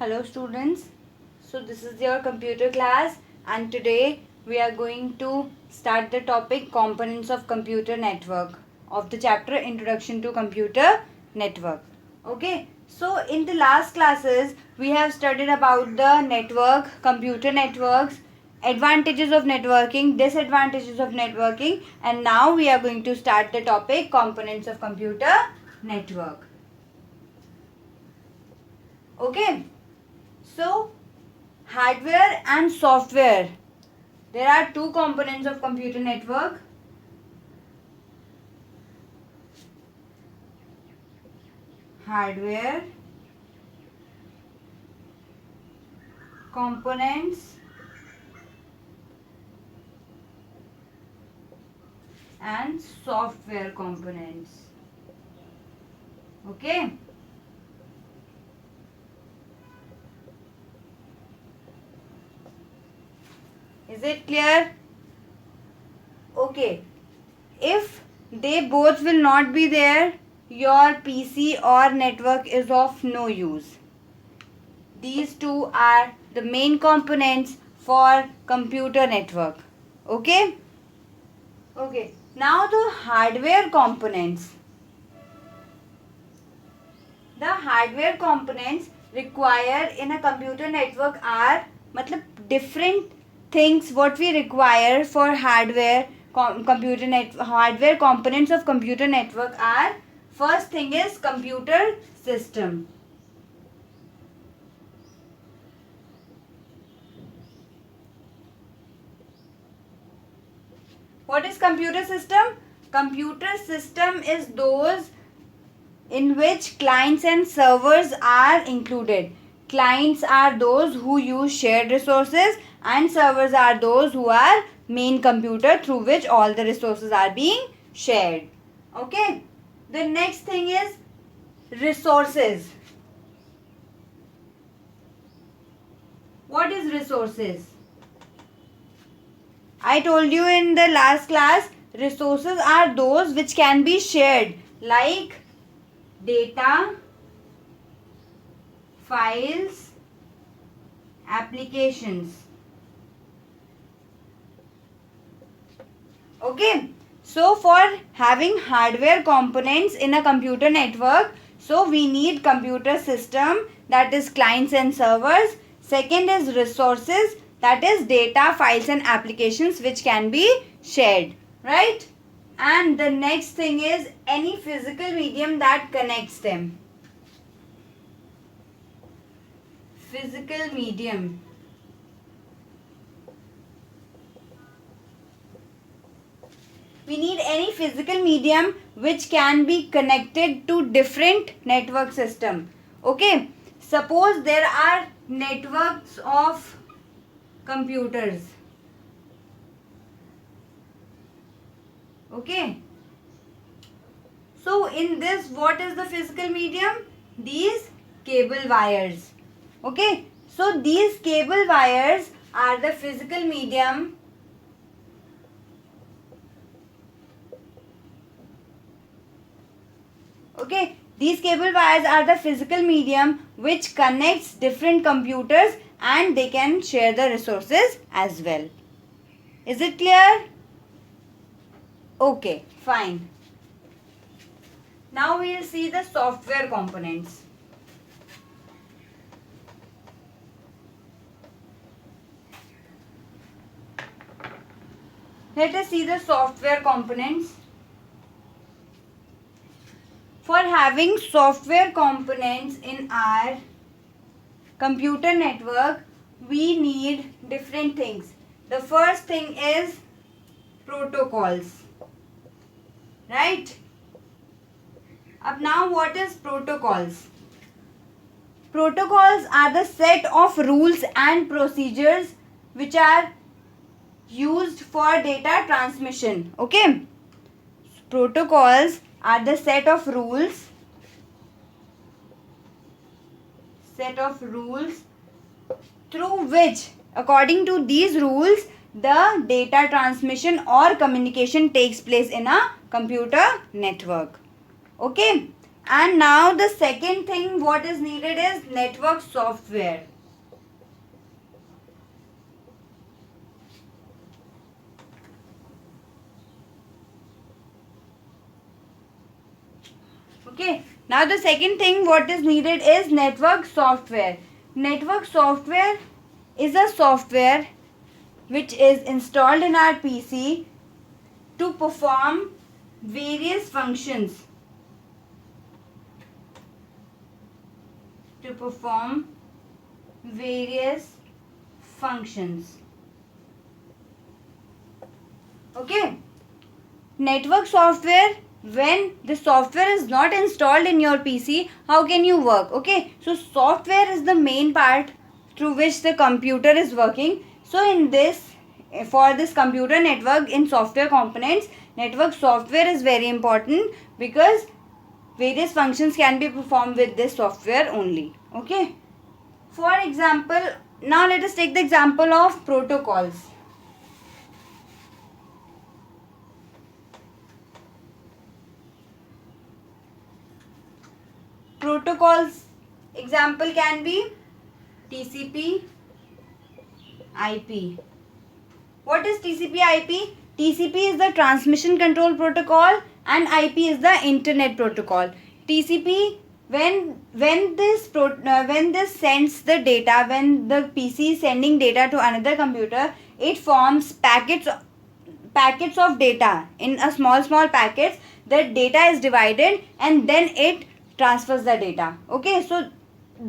Hello students, so this is your computer class and today we are going to start the topic components of computer network of the chapter Introduction to Computer Network. Okay, so in the last classes we have studied about the network, computer networks, advantages of networking, disadvantages of networking, and now we are going to start the topic components of computer network. Okay. So, hardware and software. There are two components of computer network. Hardware components and software components. Okay. Is it clear? Okay. If they both will not be there, your PC or network is of no use. These two are the main components for computer network. Okay? Okay. Now the hardware components. The hardware components required in a computer network are different things what we require for hardware hardware components of computer network are. First thing is computer system. What is computer system? Computer system is those in which clients and servers are included. Clients are those who use shared resources and servers are those who are main computer through which all the resources are being shared. Okay. The next thing is resources. What is resources? I told you in the last class, resources are those which can be shared, like data, files, applications. Okay. So for having hardware components in a computer network, so we need computer system, that is clients and servers. Second is resources, that is data, files and applications which can be shared, right? And the next thing is any physical medium that connects them. Physical medium. We need any physical medium which can be connected to different network system. Okay. Suppose there are networks of computers. Okay. So in this, what is the physical medium? These cable wires. Okay. So these cable wires are the physical medium . Okay. These cable wires are the physical medium which connects different computers and they can share the resources as well. Is it clear? Okay, fine. Now we will see the software components. Let us see the software components. For having software components in our computer network, we need different things. The first thing is protocols. Right? Now what is protocols? Protocols are the set of rules and procedures which are used for data transmission. Okay? Protocols are the set of rules through which, according to these rules, the data transmission or communication takes place in a computer network. Okay. And now the second thing what is needed is network software. Okay, now the second thing what is needed is network software. Network software is a software which is installed in our PC to perform various functions. Okay. Network software, when the software is not installed in your PC, how can you work? Okay, so software is the main part through which the computer is working. So in this, for this computer network in software components, network software is very important because various functions can be performed with this software only. Okay, for example, now let us take the example of protocols. Protocols example can be TCP, IP. What is TCP IP? TCP is the transmission control protocol and IP is the internet protocol. TCP, when this sends the data, when the PC is sending data to another computer, it forms packets of data in a small packets. The data is divided and then it transfers the data. Okay, so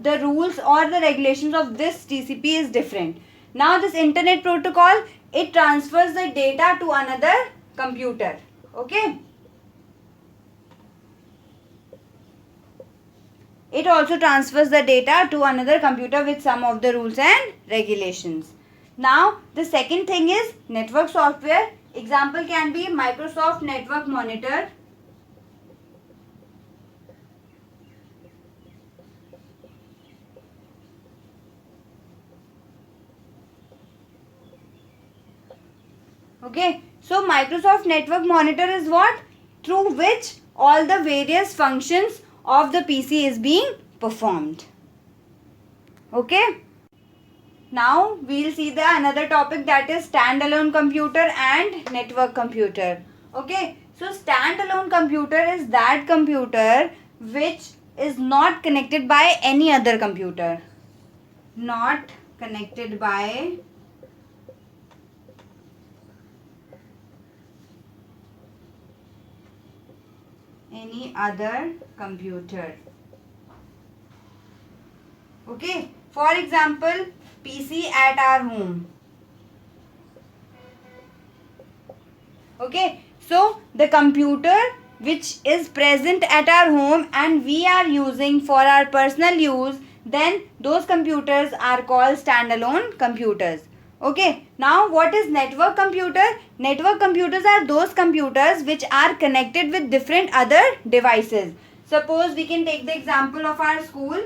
the rules or the regulations of this TCP is different. Now this internet protocol, it transfers the data to another computer. Okay, it also transfers the data to another computer with some of the rules and regulations. Now the second thing is network software. Example can be Microsoft Network Monitor. Okay, so Microsoft Network Monitor is what? Through which all the various functions of the PC is being performed. Okay. Now we'll see the another topic, that is standalone computer and network computer. Okay, so standalone computer is that computer which is not connected by any other computer. Not connected by any other computer. Okay, for example, PC at our home. Okay, so the computer which is present at our home and we are using for our personal use, then those computers are called standalone computers. Okay, now what is network computer? Network computers are those computers which are connected with different other devices. Suppose we can take the example of our school.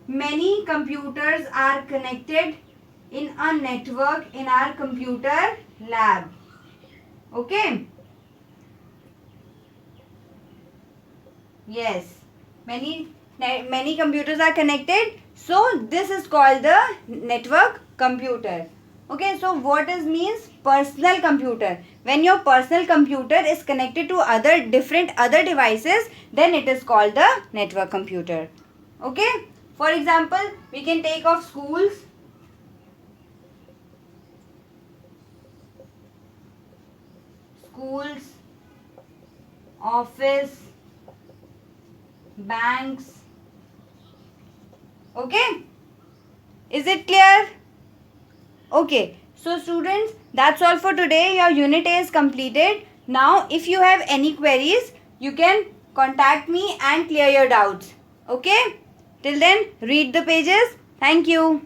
Many computers are connected in a network in our computer lab. Okay. Yes. Many computers are connected. So this is called the network computer. Okay, so what is means personal computer? When your personal computer is connected to different other devices, then it is called the network computer. Okay, for example, we can take of schools. Schools, office, banks. Okay, is it clear? Okay, so students, that's all for today. Your unit A is completed. Now if you have any queries, you can contact me and clear your doubts. Okay, till then read the pages. Thank you.